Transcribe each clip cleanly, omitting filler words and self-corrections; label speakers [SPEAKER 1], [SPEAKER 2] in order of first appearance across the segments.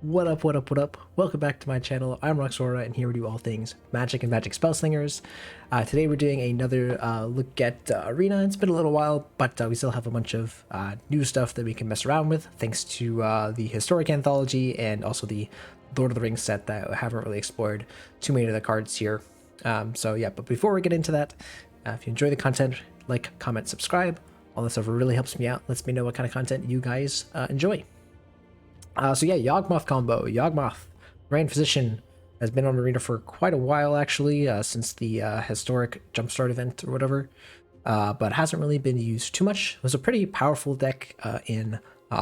[SPEAKER 1] What up, what up, what up? Welcome back to my channel. I'm Roxora, and here we do all things magic and magic spell slingers. Today we're doing another look at Arena. It's been a little while, but we still have a bunch of new stuff that we can mess around with, thanks to the Historic Anthology and also the Lord of the Rings set that I haven't really explored too many of the cards here. So yeah, but before we get into that, if you enjoy the content, like, comment, subscribe. All this stuff really helps me out, lets me know what kind of content you guys enjoy. So yeah, Yawgmoth combo. Yawgmoth, Grand Physician, has been on Arena for quite a while actually, since the historic Jumpstart event or whatever, but hasn't really been used too much. It was a pretty powerful deck in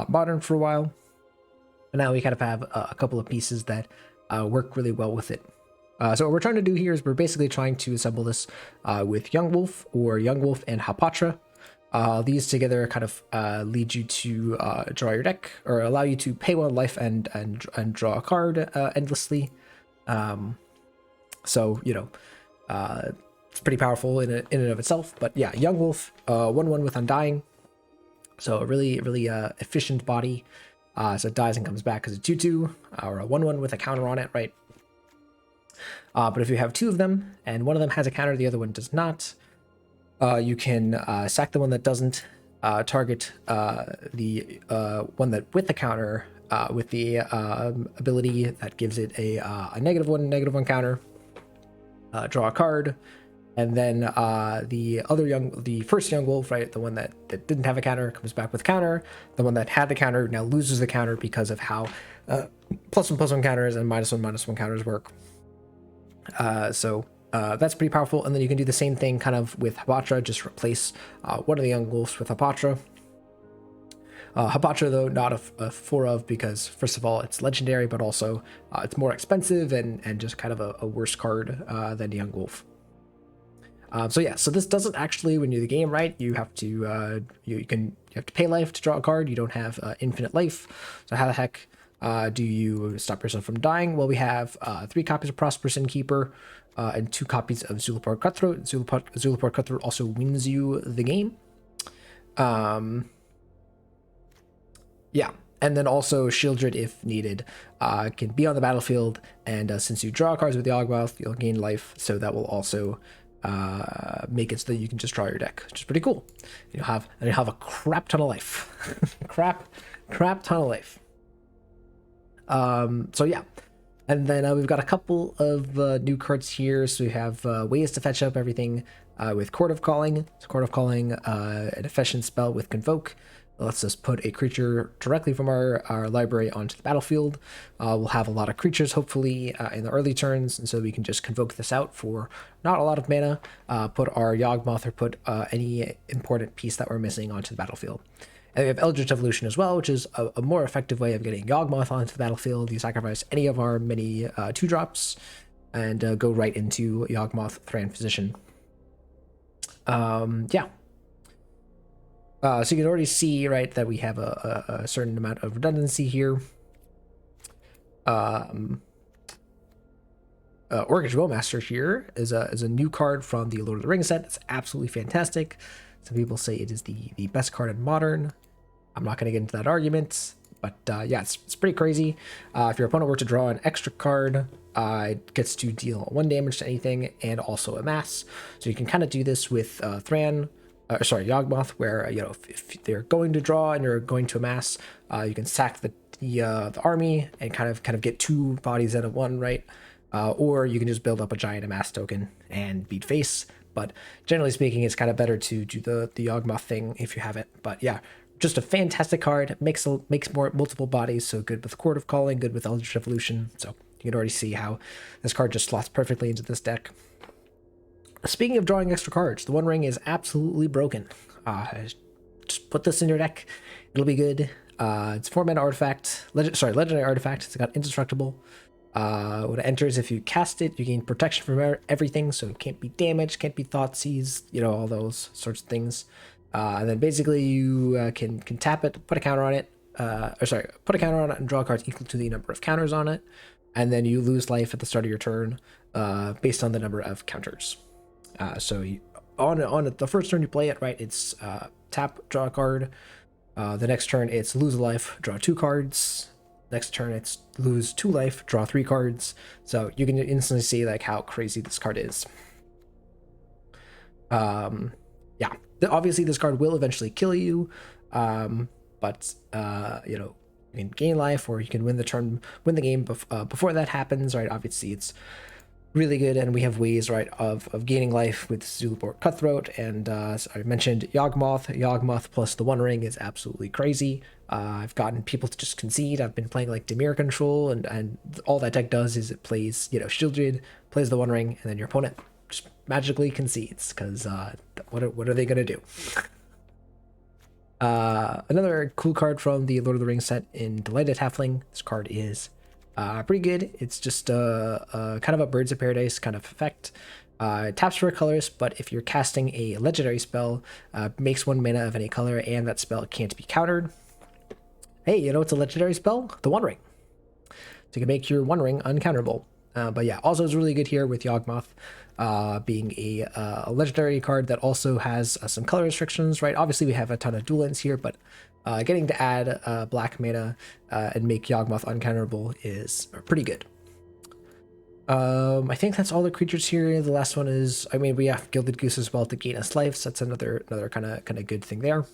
[SPEAKER 1] Modern for a while, but now we kind of have a couple of pieces that work really well with it. So what we're trying to do here is we're basically trying to assemble this with Yawgmoth or Yawgmoth and Hapatra. These together kind of lead you to draw your deck, or allow you to pay 1 life and draw a card endlessly. So you know, it's pretty powerful in and of itself. But yeah, Yawgmoth, 1/1 with Undying, so a really efficient body. So it dies and comes back as a 2/2, or a 1/1 with a counter on it, right? But if you have 2 of them and one of them has a counter, the other one does not. You can sack the one that doesn't, target the one that with the counter with the ability that gives it a -1 counter, draw a card, and then the first Yawgmoth, right, the one that didn't have a counter, comes back with counter. The one that had the counter now loses the counter because of how +1/+1 counters and -1/-1 counters work. So that's pretty powerful. And then you can do the same thing kind of with Hapatra, just replace one of the Yawgmoths with Hapatra. Hapatra, though, not a 4 of, because first of all, it's legendary, but also it's more expensive and just kind of a worse card than Yawgmoth. So yeah, so this doesn't actually win you the game, right? You have to you have to pay life to draw a card. You don't have infinite life. So how the heck do you stop yourself from dying? Well, we have 3 copies of Prosperous Innkeeper and 2 copies of Zulaport Cutthroat. Zulaport Cutthroat also wins you the game. Yeah, and then also Shieldred, if needed, can be on the battlefield, and since you draw cards with the Yawgmoth, you'll gain life, so that will also make it so that you can just draw your deck, which is pretty cool. You'll have a crap ton of life. crap ton of life. So yeah, and then we've got a couple of new cards here. So we have ways to fetch up everything with Court of Calling. So Court of Calling, an efficient spell with Convoke. It lets us put a creature directly from our library onto the battlefield. We'll have a lot of creatures, hopefully, in the early turns, and so we can just convoke this out for not a lot of mana, put our Yawgmoth or put any important piece that we're missing onto the battlefield. And we have Eldritch Evolution as well, which is a more effective way of getting Yawgmoth onto the battlefield. You sacrifice any of our many 2-drops and go right into Yawgmoth Grand Physician. Yeah. So you can already see, right, that we have a certain amount of redundancy here. Orcish Bowmaster here is a new card from the Lord of the Rings set. It's absolutely fantastic. Some people say it is the best card in Modern. I'm not going to get into that argument, but yeah, it's pretty crazy. If your opponent were to draw an extra card, it gets to deal 1 damage to anything and also amass. So you can kind of do this with Yawgmoth, where you know, if they're going to draw and you're going to amass, you can sack the army and kind of get 2 bodies out of 1, right? Or you can just build up a giant amass token and beat face. But generally speaking, it's kind of better to do the Yawgmoth thing if you have it. But yeah, just a fantastic card. Makes multiple bodies, so good with Court of Calling, good with Eldritch Evolution. So you can already see how this card just slots perfectly into this deck. Speaking of drawing extra cards, the One Ring is absolutely broken. Just put this in your deck. It'll be good. It's 4-mana artifact. Legendary artifact. It's got indestructible. When it enters, if you cast it, you gain protection from everything, so it can't be damaged, can't be Thoughtseized, you know, all those sorts of things. And then basically you can tap it, put a counter on it, put a counter on it and draw cards equal to the number of counters on it, and then you lose life at the start of your turn based on the number of counters. So on the first turn you play it, right, it's tap, draw a card. The next turn it's lose a life, draw 2 cards. Next turn, it's lose 2 life, draw 3 cards. So you can instantly see like how crazy this card is. Yeah, obviously this card will eventually kill you, but you know, you can gain life, or you can win the game before that happens, right? Obviously, it's really good, and we have ways, right, of gaining life with Zulaport Cutthroat, and as I mentioned, Yawgmoth plus the One Ring is absolutely crazy. I've gotten people to just concede. I've been playing like Dimir Control, and all that deck does is it plays, you know, Shieldred, plays the One Ring, and then your opponent just magically concedes, because what are they gonna do? Another cool card from the Lord of the Rings set in Delighted Halfling. This card is pretty good. It's just a kind of a Birds of Paradise kind of effect. It taps for colors, but if you're casting a legendary spell, makes 1 mana of any color, and that spell can't be countered. Hey, you know it's a legendary spell? The One Ring. So you can make your One Ring uncounterable. But yeah, also is really good here with Yawgmoth being a legendary card that also has some color restrictions, right? Obviously, we have a ton of dual lands here, but getting to add black mana and make Yawgmoth uncounterable is pretty good. I think that's all the creatures here. The last one is, I mean, we have Gilded Goose as well to gain us life, so that's another kind of good thing there.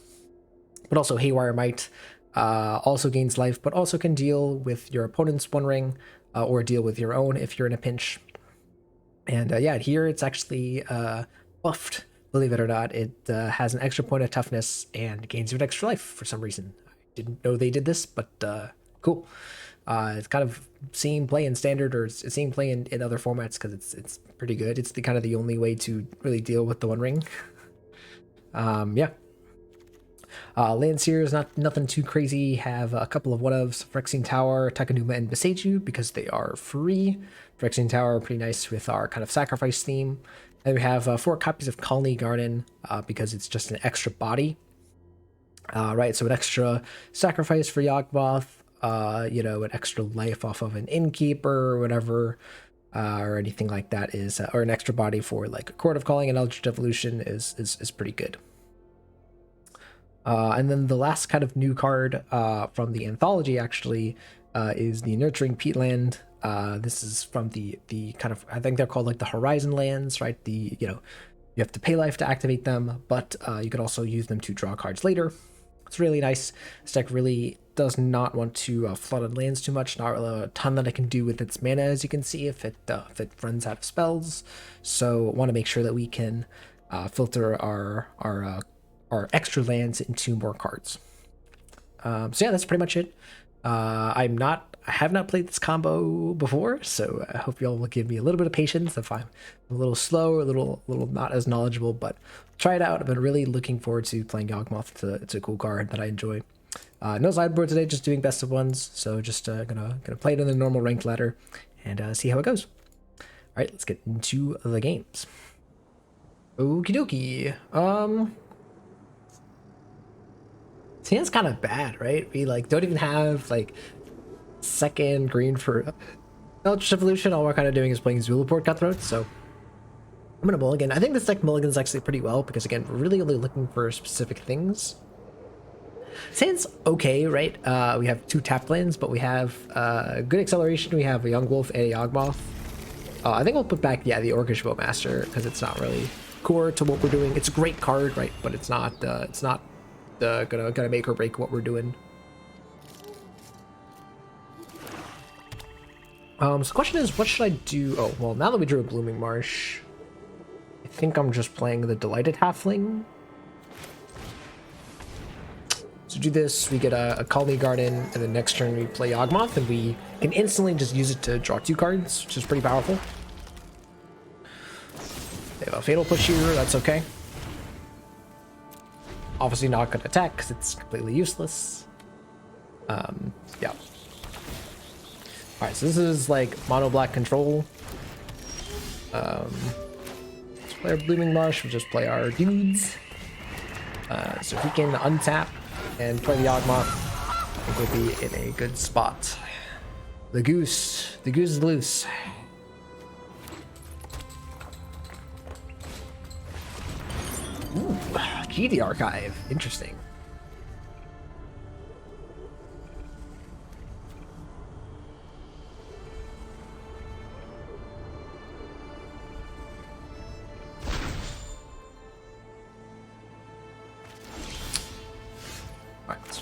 [SPEAKER 1] But also Haywire Might also gains life, but also can deal with your opponent's One Ring or deal with your own if you're in a pinch. And yeah, here it's actually buffed, believe it or not. It has an extra point of toughness and gains you an extra life for some reason. I didn't know they did this, but cool. It's kind of seeing play in standard, or seeing play in other formats, because it's pretty good. It's the kind of the only way to really deal with the One Ring. Yeah. Lands here is nothing too crazy. Have a couple of one-ofs, Phyrexian Tower, Takenuma, and Beseiju, because they are free. Phyrexian Tower, pretty nice with our kind of sacrifice theme. And we have 4 copies of Colony Garden, because it's just an extra body. Right, so an extra sacrifice for Yawgmoth, you know, an extra life off of an Innkeeper or whatever, or anything like that is, or an extra body for like a Court of Calling and Eldritch Evolution is pretty good. And then the last kind of new card from the anthology actually is the Nurturing Peatland. This is from the kind of, I think they're called like the Horizon lands, right? The, you know, you have to pay life to activate them, but you can also use them to draw cards later. It's really nice. This deck really does not want to flood on lands too much. Not really a ton that it can do with its mana, as you can see, if it runs out of spells. So want to make sure that we can filter our extra lands into more cards. So yeah, that's pretty much it. I have not played this combo before, so I hope y'all will give me a little bit of patience if I'm a little slow, a little not as knowledgeable, but try it out. I've been really looking forward to playing Yawgmoth. It's a cool card that I enjoy. No sideboard today, just doing best of ones, so just gonna play it in the normal ranked ladder and see how it goes. All right, let's get into the games. Okie dokie. Seems kind of bad, right? We like don't even have like second green for Eldritch Evolution. All we're kind of doing is playing Zulaport Cutthroat, so I'm gonna mulligan. I think this deck mulligans actually pretty well, because again, we're really only looking for specific things. Seems okay, right? We have 2 tapped lands, but we have good acceleration. We have a Yawgmoth and a Yawgmoth. I think we'll put back, yeah, the Orcish Bowmaster, because it's not really core to what we're doing. It's a great card, right? But it's not gonna make or break what we're doing. So the question is, what should I do? Oh, well, now that we drew a Blooming Marsh, I think I'm just playing the Delighted Halfling. So do this, we get a Colony Garden, and then next turn we play Yawgmoth, and we can instantly just use it to draw 2 cards, which is pretty powerful. They have a Fatal Push here, that's okay. Obviously not going to attack because it's completely useless. Yeah. Alright, so this is like mono black control. Let's play our Blooming Marsh, we'll just play our dudes. So if we can untap and play the Yawgmoth, I think we'll be in a good spot. The goose is loose. Ooh, GD Archive, interesting.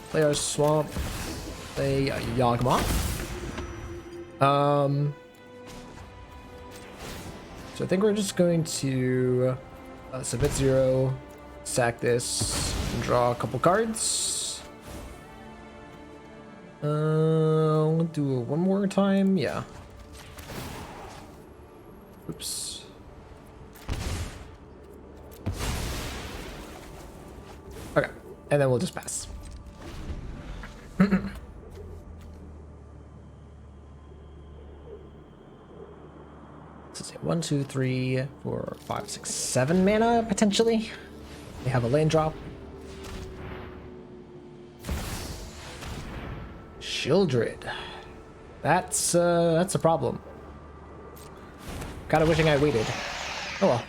[SPEAKER 1] play our swamp, play Yawgmoth. So I think we're just going to submit 0, sack this, and draw a couple cards. We'll do it one more time. Yeah. Oops. Okay, and then we'll just pass. Let's see, 1, 2, 3, 4, 5, 6, 7 mana potentially. They have a land drop. Shieldred. That's a problem. Kinda wishing I waited. Oh well.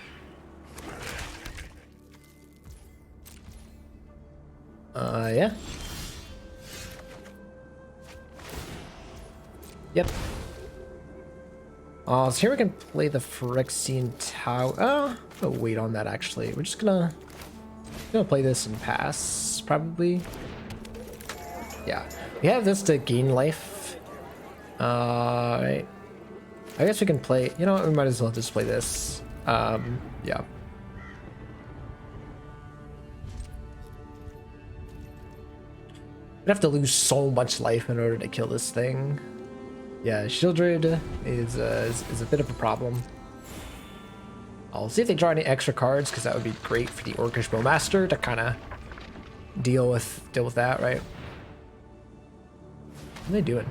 [SPEAKER 1] Yeah. Yep. So here we can play the Phyrexian Tower. I'm gonna wait on that actually. We're just gonna play this and pass, probably. Yeah. We have this to gain life. Right. I guess we can play, you know what, we might as well just play this. Yeah. We'd have to lose so much life in order to kill this thing. Yeah, Shieldred is a bit of a problem. I'll see if they draw any extra cards, because that would be great for the Orcish Bowmaster to kind of deal with that, right? What are they doing?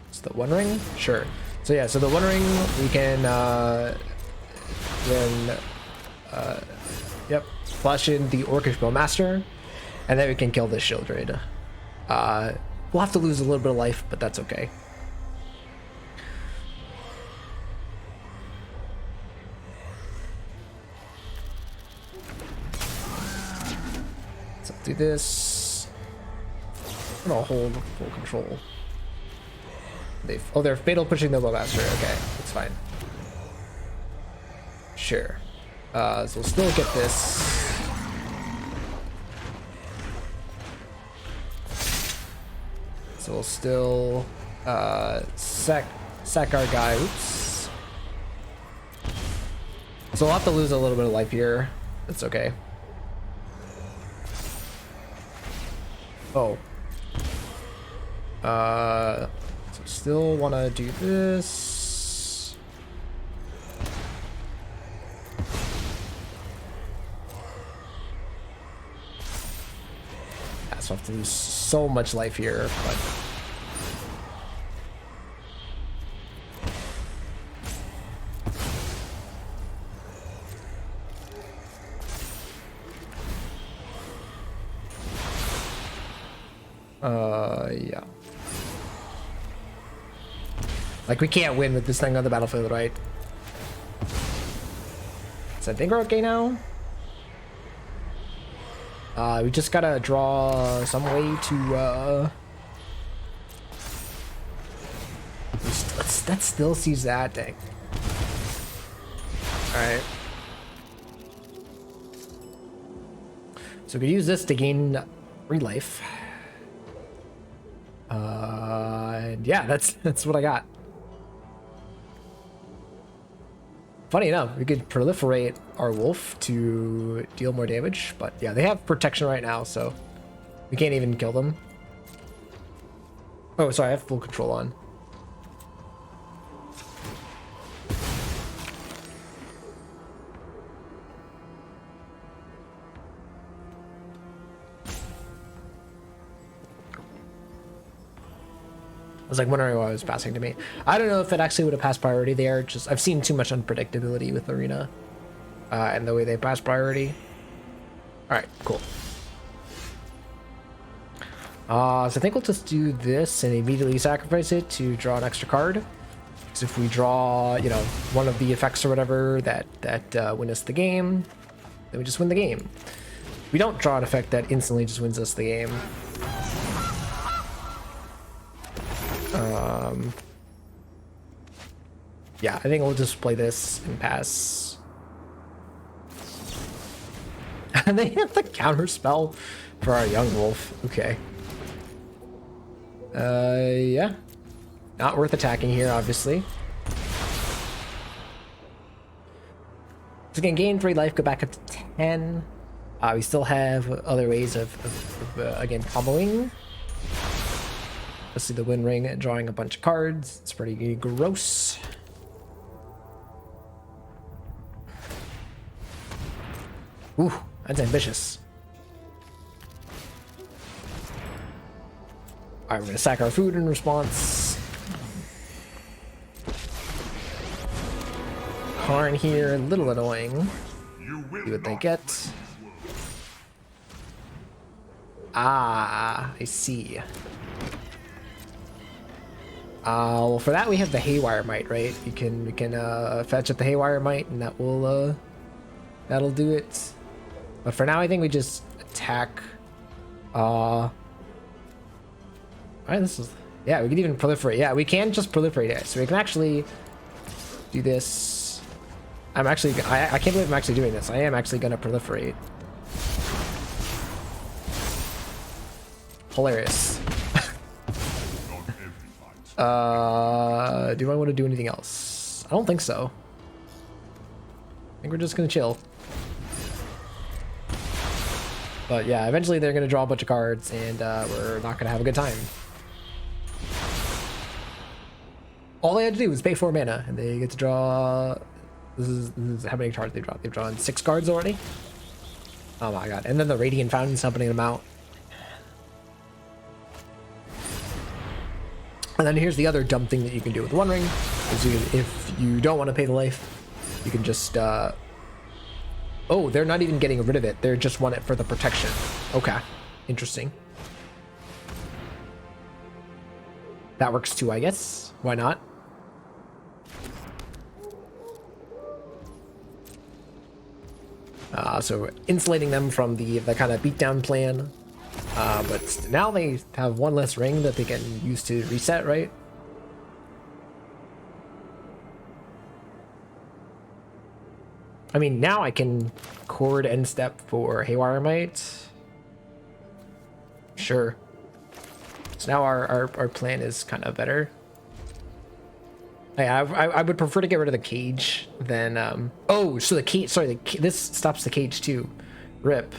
[SPEAKER 1] It's the One Ring? Sure. So yeah, so the One Ring, we can yep, flash in the Orcish Bowmaster, and then we can kill this Shieldred. We'll have to lose a little bit of life, but that's okay. So do this. I'm gonna hold full control. They're fatal pushing the Bowmaster. Okay, it's fine. Sure. So we'll still get this. So we'll still sack our guy. Oops. So we'll have to lose a little bit of life here. That's okay. Oh. So still want to do this. Yeah, so I have to lose so much life here, but yeah. Like, we can't win with this thing on the battlefield, right? So I think we're okay now. We just gotta draw some way to, that still sees that, dang. Alright. So we could use this to gain free life. And yeah, that's what I got. Funny enough, we could proliferate our wolf to deal more damage, but yeah, they have protection right now, so we can't even kill them. Oh, sorry, I have full control on. I was like wondering why it was passing to me. I don't know if it actually would have passed priority there. Just I've seen too much unpredictability with Arena and the way they pass priority. All right, cool. So I think we'll just do this and immediately sacrifice it to draw an extra card. Because if we draw, you know, one of the effects or whatever that win us the game, then we just win the game. We don't draw an effect that instantly just wins us the game. Yeah, I think we'll just play this and pass. And they have the counter spell for our Yawgmoth. Okay. Yeah. Not worth attacking here, obviously. So again, gain 3 life, go back up to 10. We still have other ways of again, comboing. Let's see the Wind Ring drawing a bunch of cards. It's pretty gross. Ooh, that's ambitious. Alright, we're gonna sack our food in response. Karn here, a little annoying. See what they get. Ah, I see. Well, for that we have the Haywire Might, right? We can fetch at the Haywire Might, and that will that'll do it. But for now, I think we just attack. Alright, this is, yeah, we can even proliferate. Yeah, we can just proliferate it, so we can actually do this. I'm actually, I can't believe I'm actually doing this. I am actually gonna proliferate. Hilarious. Do I want to do anything else? I don't think so. I think we're just gonna chill. But yeah, eventually they're gonna draw a bunch of cards, and we're not gonna have a good time. All they had to do was pay 4 mana, and they get to draw. This is how many cards they draw. They've drawn 6 cards already. Oh my god! And then the Radiant Fountain's helping them out. And then here's the other dumb thing that you can do with One Ring, is if you don't want to pay the life, you can just, oh, they're not even getting rid of it. They just want it for the protection. Okay, interesting. That works too, I guess. Why not? So insulating them from the kind of beatdown plan. But now they have 1 less ring that they can use to reset, right? I mean, now I can chord end step for Haywire Might. Sure. So now our plan is kind of better. Yeah, I would prefer to get rid of the cage than oh, so the cage, sorry, this stops the cage too. Rip.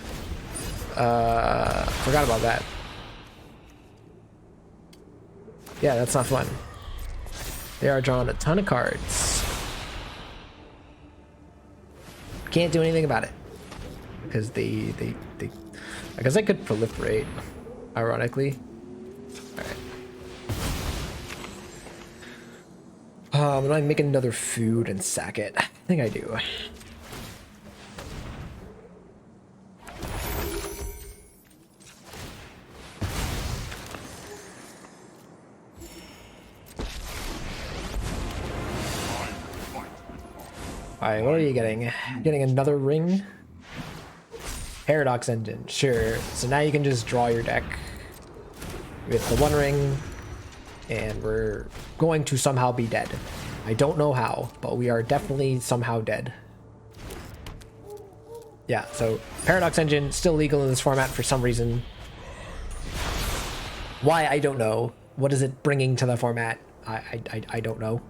[SPEAKER 1] Forgot about that. Yeah, that's not fun. They are drawing a ton of cards. Can't do anything about it because they I guess I could proliferate, ironically. All right. I'm gonna make another food and sack it. I think I do. Alright, what are you getting? Getting another ring? Paradox Engine, sure. So now you can just draw your deck with the One Ring, and we're going to somehow be dead. I don't know how, but we are definitely somehow dead. Yeah, so Paradox Engine, still legal in this format for some reason. Why, I don't know. What is it bringing to the format? I don't know.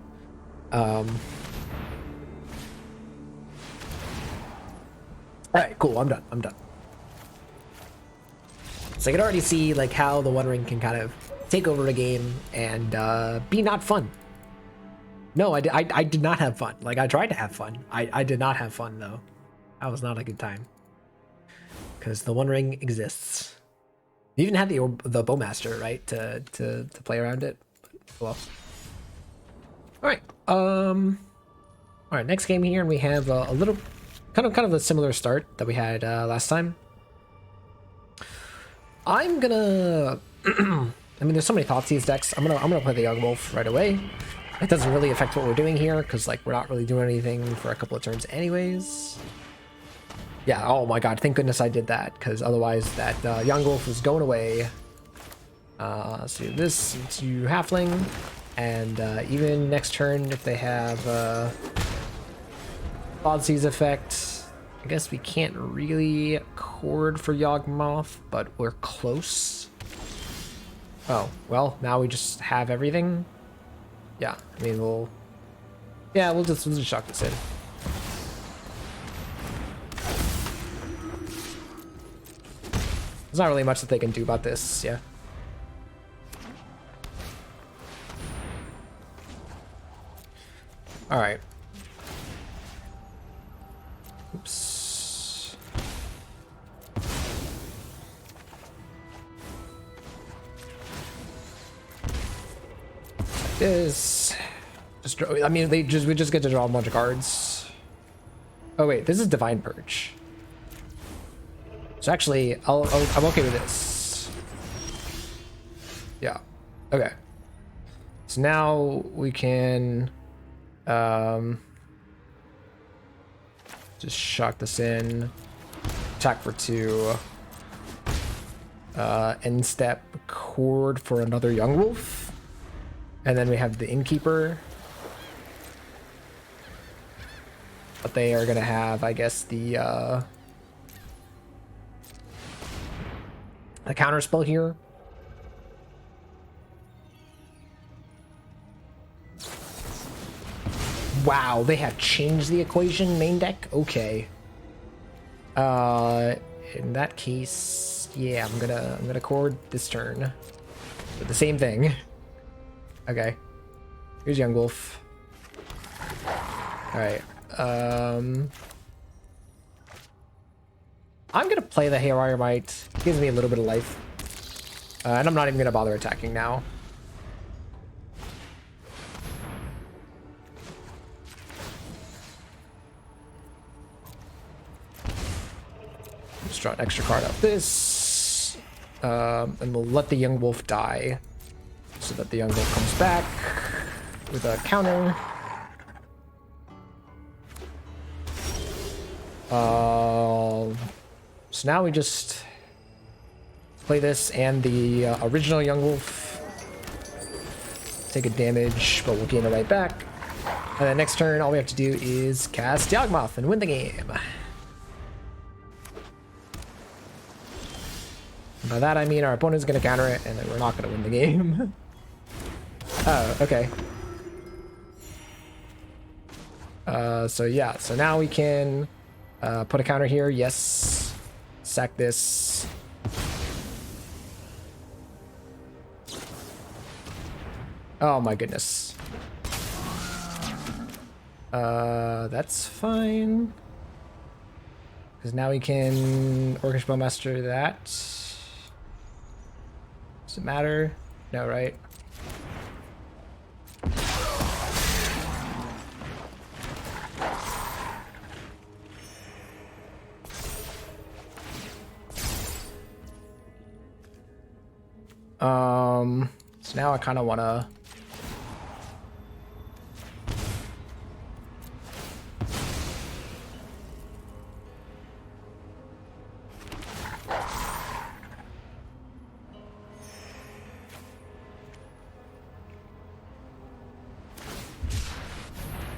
[SPEAKER 1] Alright, cool, I'm done. So I can already see like how the One Ring can kind of take over a game and be not fun. No, I did not have fun. Like, I tried to have fun. I did not have fun, though. That was not a good time. Because the One Ring exists. You even had the Bowmaster, right, to play around it. Well. Alright, alright, next game here, and we have a little... Kind of a similar start that we had last time. I'm gonna... I mean, there's so many Thoughtseize decks. I'm gonna play the Yawgmoth right away. It doesn't really affect what we're doing here, because like we're not really doing anything for a couple of turns anyways. Yeah, oh my god, thank goodness I did that, because otherwise that Yawgmoth was going away. So this into Halfling, and even next turn if they have Thoughtseize effect, I guess we can't really chord for Yawgmoth, but we're close. Oh, well, now we just have everything. Yeah, I mean, we'll just shock this in. There's not really much that they can do about this, yeah. All right. Oops. Like this. Just, I mean, we just get to draw a bunch of cards. Oh wait, this is Divine Purge. So actually, I'm okay with this. Yeah. Okay. So now we can just shock this in. Attack for 2. End step chord for another Yawgmoth. And then we have the Innkeeper. But they are gonna have, I guess, the counter spell here. Wow, they have changed the equation main deck? Okay. In that case, yeah, I'm gonna chord this turn. But the same thing. Okay. Here's Yawgmoth. Alright. I'm gonna play the Haywire Might. It gives me a little bit of life. And I'm not even gonna bother attacking now. Just draw an extra card out this. And we'll let the Yawgmoth die. So that the Yawgmoth comes back with a counter. So now we just play this and the original Yawgmoth. Take a damage, but we'll gain it right back. And then next turn, all we have to do is cast Yawgmoth and win the game. And by that I mean our opponent's gonna counter it, and then we're not gonna win the game. Oh, okay. So yeah, so now we can put a counter here. Yes. Sack this. Oh my goodness. That's fine. Because now we can Orcish Bowmaster that. Does it matter? No, right? So now I kind of want to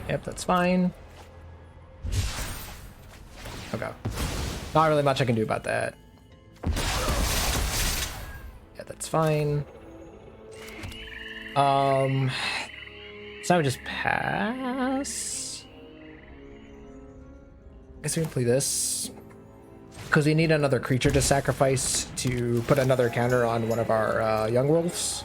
[SPEAKER 1] Yep, that's fine. Okay. Not really much I can do about that. Yeah, that's fine. So I would just pass. I guess we can play this. Because we need another creature to sacrifice to put another counter on one of our Yawgmoths.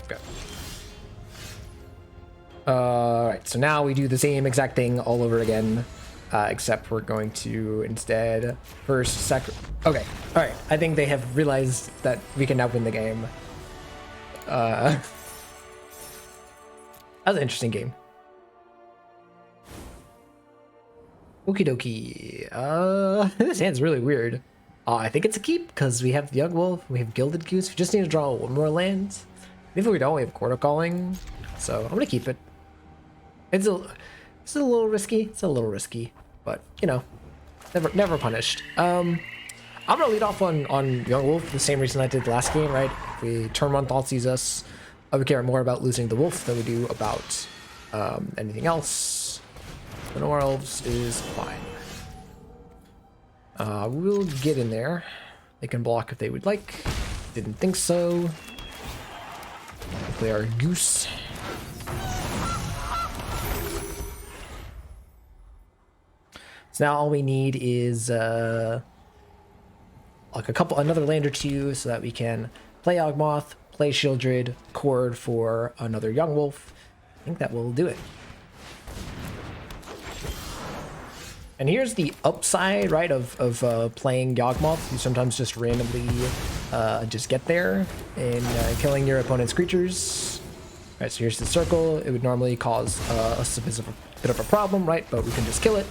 [SPEAKER 1] Okay. Alright, so now we do the same exact thing all over again. Except we're going to instead first okay, alright. I think they have realized that we can now win the game. That was an interesting game. Okie dokie. This hand's really weird. I think it's a keep because we have the Yawgmoth, we have Gilded Goose. We just need to draw one more land. If we don't, we have Quarter Calling. So I'm gonna keep it. It's a little risky. It's a little risky, but you know, never punished. I'm gonna lead off on Yawgmoth the same reason I did last game, right? If we turn 1 Thoughtseize us, we care more about losing the wolf than we do about anything else. The Noir Elves is fine. We'll get in there. They can block if they would like. Didn't think so. Play our goose. So now all we need is like another land or two, so that we can play Yawgmoth, play Shieldred, cord for another Young Wolf. I think that will do it. And here's the upside, right, of playing Yawgmoth. You sometimes just randomly just get there and killing your opponent's creatures. All right, so here's the circle. It would normally cause us a bit of a problem, right? But we can just kill it.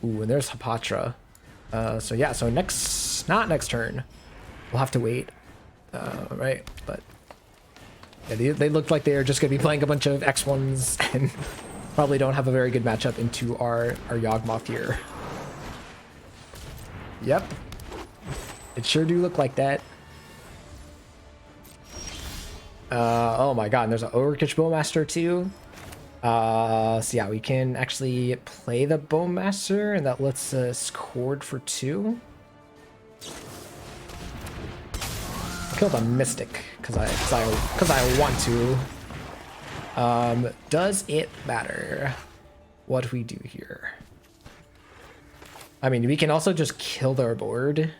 [SPEAKER 1] Ooh, and there's Hapatra. So yeah, so not next turn. We'll have to wait, right? But yeah, they look like they're just gonna be playing a bunch of X1s and probably don't have a very good matchup into our Yawgmoth here. Yep. It sure do look like that. Oh my god, and there's an Orcish Bowmaster too. So yeah, we can actually play the Bowmaster, and that lets us cord for 2. Kill the Mystic because I want to. Does it matter what we do here? I mean, we can also just kill their board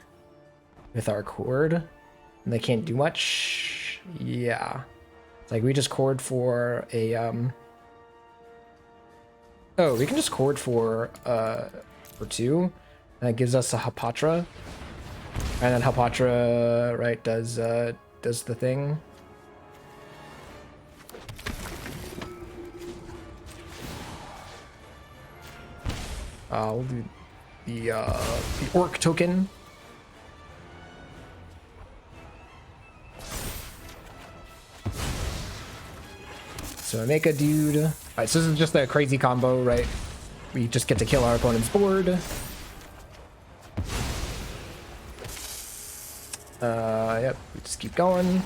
[SPEAKER 1] with our cord, and they can't do much. Yeah, it's like we just cord for a Oh, we can just cord for 2, and that gives us a Hapatra, and then Hapatra, right, does the thing. We'll do the Orc token. So I make a dude. All right, so this is just a crazy combo, right? We just get to kill our opponent's board. Yep, we just keep going.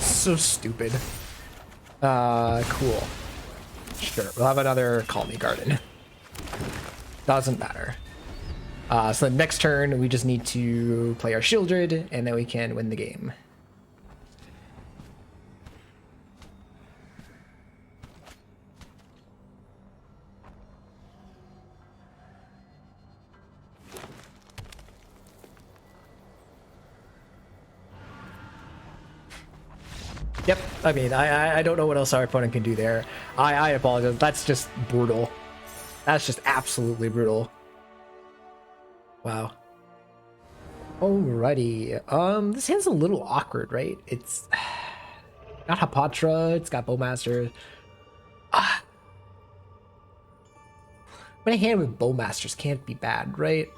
[SPEAKER 1] So stupid. Cool. Sure, we'll have another Call Me Garden. Doesn't matter. So the next turn, we just need to play our Shieldred, and then we can win the game. Yep, I mean, I don't know what else our opponent can do there. I apologize. That's just brutal. That's just absolutely brutal. Wow. Alrighty. This hand's a little awkward, right? It's got Hapatra, it's got Bowmaster. But a hand with Bowmasters can't be bad, right?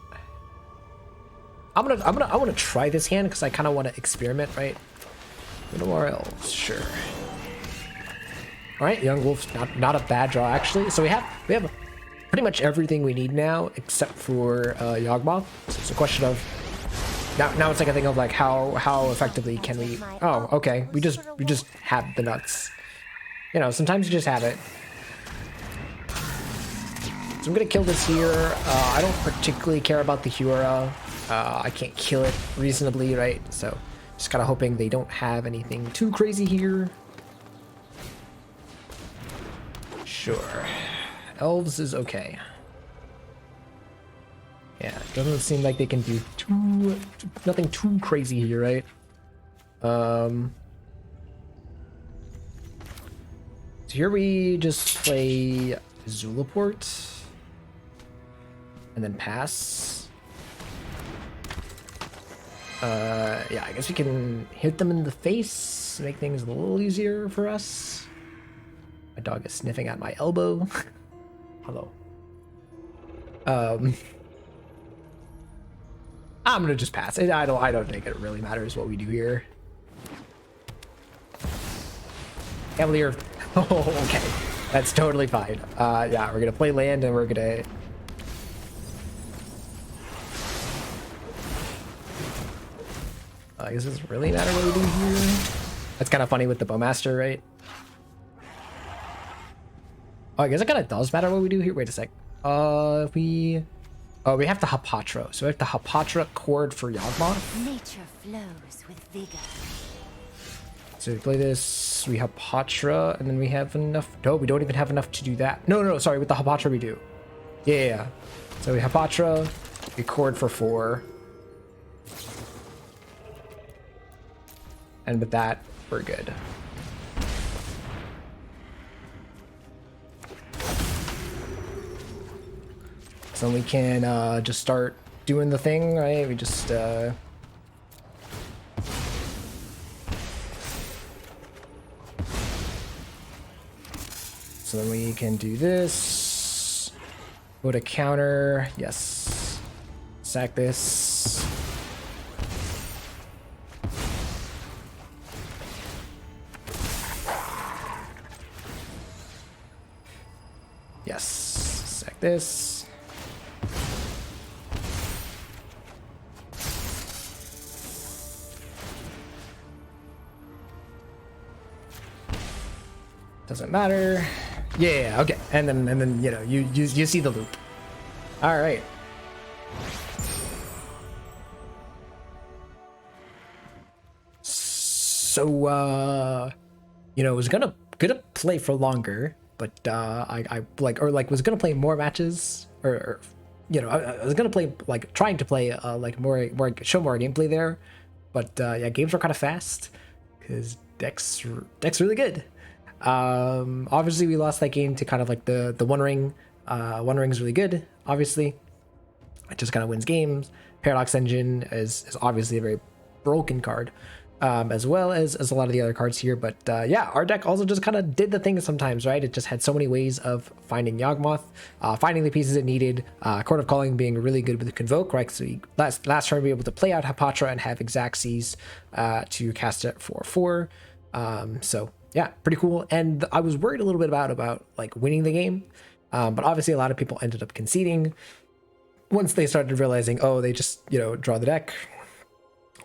[SPEAKER 1] I want to try this hand because I kind of want to experiment, right? Noir Elves, sure. All right, Young Wolf's not a bad draw actually. So we have pretty much everything we need now except for Yawgmoth. So it's a question of now it's like a thing of like how effectively can we? Oh, okay. We just have the nuts. You know, sometimes you just have it. So I'm gonna kill this here. I don't particularly care about the Hura. I can't kill it reasonably, right? So just kind of hoping they don't have anything too crazy here. Sure. Elves is okay. Yeah, it doesn't seem like they can do nothing too crazy here, right? So here we just play Zulaport and then pass. Yeah, I guess we can hit them in the face, make things a little easier for us. My dog is sniffing at my elbow. Hello. I'm gonna just pass it. I don't think it really matters what we do here. Cavalier. Oh, okay. That's totally fine. Yeah, we're gonna play land and we're gonna. I guess it doesn't really matter what we do here. That's kind of funny with the Bowmaster, right? Oh, I guess it kind of does matter what we do here. Wait a sec. We have the Hapatra. So we have the Hapatra chord for Yawgmoth.
[SPEAKER 2] Nature flows with vigor.
[SPEAKER 1] So we play this, we Hapatra, and then we have enough. No, we don't even have enough to do that. No, sorry, with the Hapatra we do. Yeah. So we Hapatra, we chord for 4. And with that, we're good. So then we can just start doing the thing, right? We just so then we can do this. Go to counter, yes. Sack this. Yes, sack this. Doesn't matter. Yeah, okay. And then you know, you see the loop. All right. So you know, I was gonna play for longer, but I was gonna play more matches or you know, I was gonna play trying to play like more show more gameplay there, but yeah, games were kind of fast because deck's really good. Obviously we lost that game to kind of like the One Ring. One Ring is really good, obviously. It just kind of wins games. Paradox Engine is obviously a very broken card, as well as a lot of the other cards here. But yeah, our deck also just kind of did the thing sometimes, right? It just had so many ways of finding Yawgmoth, finding the pieces it needed. Court of Calling being really good with Convoke, right? So we, last turn we were able to play out Hapatra and have Xaxes to cast it for 4. So yeah, pretty cool. And I was worried a little bit about like winning the game, but obviously a lot of people ended up conceding once they started realizing, oh, they just, you know, draw the deck,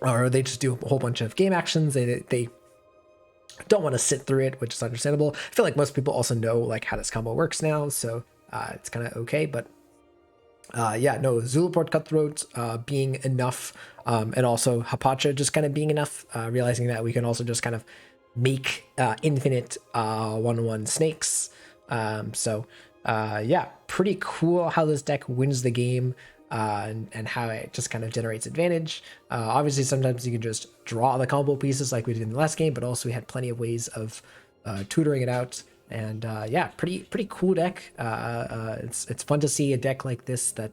[SPEAKER 1] or they just do a whole bunch of game actions. They don't want to sit through it, which is understandable. I feel like most people also know like how this combo works now, so it's kind of okay. But yeah, no, Zulaport Cutthroat being enough, and also Hapatra just kind of being enough, realizing that we can also just kind of make infinite 1/1 snakes. So yeah, pretty cool how this deck wins the game, and how it just kind of generates advantage. Obviously sometimes you can just draw the combo pieces like we did in the last game, but also we had plenty of ways of tutoring it out. And yeah, pretty cool deck. It's fun to see a deck like this that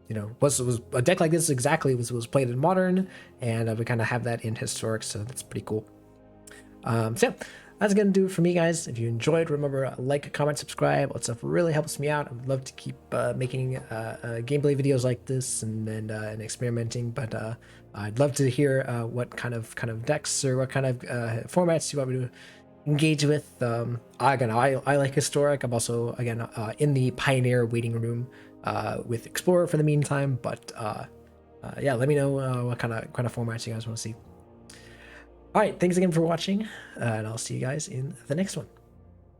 [SPEAKER 1] you know, was a deck like this exactly was played in Modern, and we kind of have that in Historic, so that's pretty cool. So yeah, that's gonna do it for me, guys. If you enjoyed, remember, like, comment, subscribe. All that stuff really helps me out. I would love to keep making gameplay videos like this and experimenting, but I'd love to hear what kind of decks or what kind of formats you want me to engage with. Again, I like Historic. I'm also, again, in the Pioneer waiting room with Explorer for the meantime, but yeah, let me know what kind of formats you guys want to see. All right, thanks again for watching, and I'll see you guys in the next one.